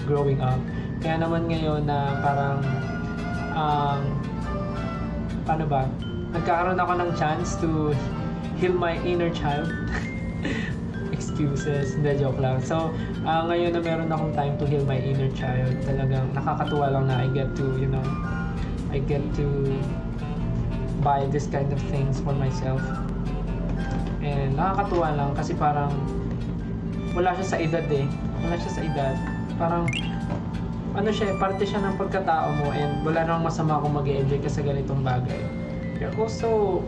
growing up. Kaya naman ngayon na parang paano ba? Nagkakaroon ako ng chance to heal my inner child. Excuses, hindi, joke lang. So, ngayon na meron akong time to heal my inner child, talagang nakakatuwa lang na I get to buy this kind of things for myself. And nakakatuwa lang kasi parang wala siya sa edad eh. Wala siya sa edad. Parang ano siya, parte siya ng pagkatao mo and wala namang masama kung mag-e-enjoy ka sa ganitong bagay. You're also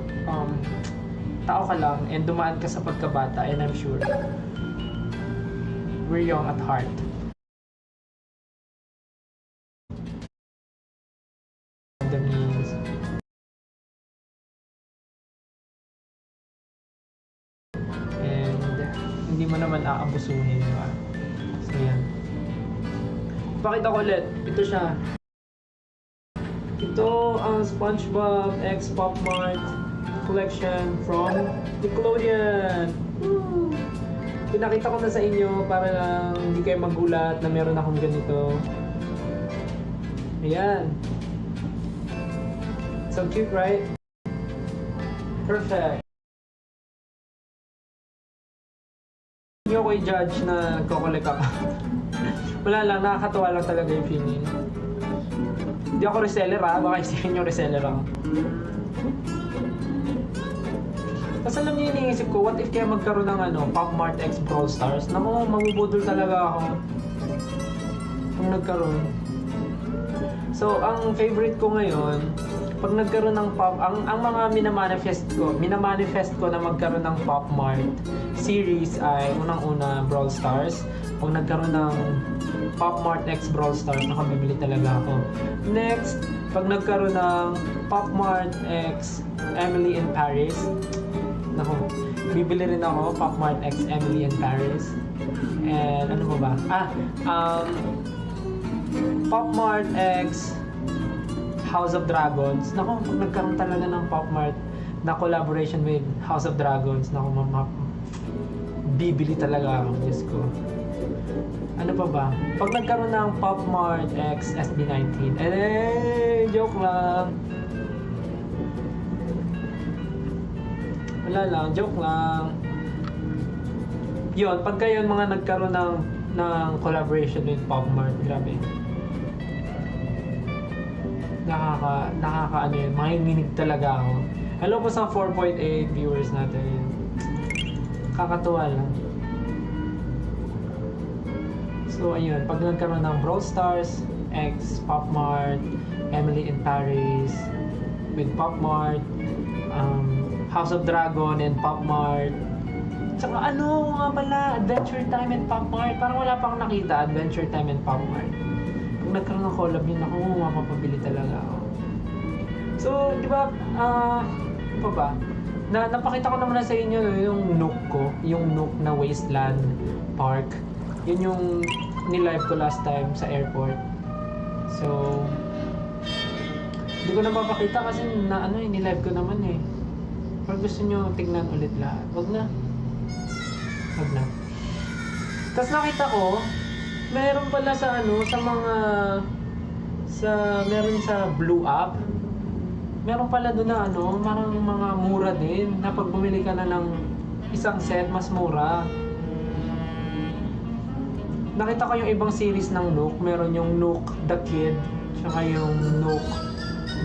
tao ka lang and dumaan ka sa pagkabata and I'm sure we're young at heart. The means and hindi mo naman aabusuhin, diba? So yan. Pakita ko ulit. Ito siya. Ito ang SpongeBob X Pop Mart collection from Nickelodeon. Woo! Pinakita ko na sa inyo para lang hindi kayo magulat na meron akong ganito. Ayan. So cute, right? Perfect. Hindi ako i-judge na nagko-collect ako. Wala lang, nakakatawa lang talaga yung feeling. Hindi ako reseller baka isipin nyo reseller ako. Tapos alam niyo yung iniisip ko, what if kaya magkaroon ng Pop Mart X Brawl Stars? Naku, mabubudol talaga ako kung nagkaroon. So, ang favorite ko ngayon, pag nagkaroon ng ang mga minamanifest ko na magkaroon ng Pop Mart series ay unang-una Brawl Stars. Pag nagkaroon ng Pop Mart X Brawl Stars, nakabibili talaga ako. Next, pag nagkaroon ng Pop Mart X Emily in Paris, naku, bibili rin ako Pop Mart X Emily in Paris. And ano ba? Pop Mart X House of Dragons. Naku, pag nagkaroon talaga ng Pop Mart na collaboration with House of Dragons, naku, bibili talaga ako. Diyos ko. Ano pa ba? Pag nagkaroon ng Pop Mart X SB19, joke lang. Wala lang, joke lang. Yun, pagka yun mga nagkaroon ng collaboration with Pop Mart, grabe. Nakaka ano yun, makinginig talaga ako. Hello po sa 4.8 viewers natin. Kakatuwa lang. So ayun, pag nagkaroon ng Brawl Stars, X, Pop Mart, Emily in Paris, with Pop Mart, House of Dragon and Pop Mart. Tsaka ano nga pala, Adventure Time and Pop Mart. Parang wala pang nakita, Adventure Time and Pop Mart. Pag nagkaroon ng collab yun, ako mapapabili talaga ako. So, di ba, ano pa ba? Napakita ko naman na sa inyo yung Nook ko, yung Nook na Wasteland Park. Yun yung nilive ko last time sa airport. So, hindi ko na mapakita kasi nilive ko naman eh. Pag gusto nyo tignan ulit lahat, wag na. Tapos nakita ko, meron pala sa meron sa Blue App. Meron pala doon na parang mga mura din na pag bumili ka na ng isang set, mas mura. Nakita ko yung ibang series ng Nook. Meron yung Nook the Kid, tsaka yung Nook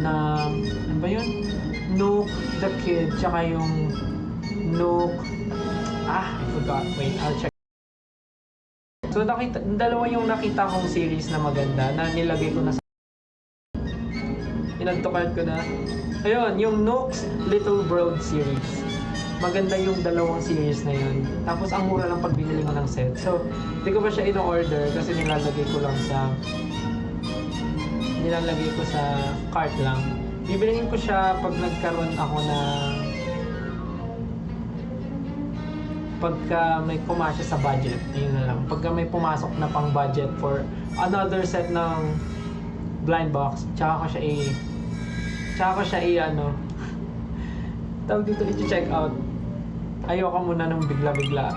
na, ano ba yun? Nook the Kid, tsaka yung Nook, I forgot, wait, I'll check. So dalawa yung nakita kong series na maganda na nilagay ko na sa inagtokart ko na. Ayun, yung Nook's Little World series. Maganda yung dalawang series na yun. Tapos ang mura lang pag binili mo ng set. So, hindi ko pa siya in-order kasi nilalagay ko sa cart lang. Bibilihin ko siya pag nagkaroon ako pagka may pumasok sa budget. Yun na lang. Pagka may pumasok na pang budget for another set ng blind box, tsaka ko siya tawag dito, i-check out. Ayoko muna ng bigla-bigla.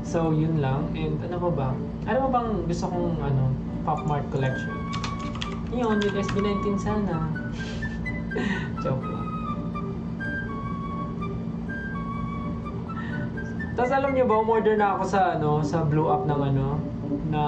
So, yun lang. And ano pa ba? Ano ba bang gusto kong Pop Mart collection? Yun, with SB19 sana. Joke lang. Tapos alam niyo ba, umorder na ako sa sa Blue Up ng na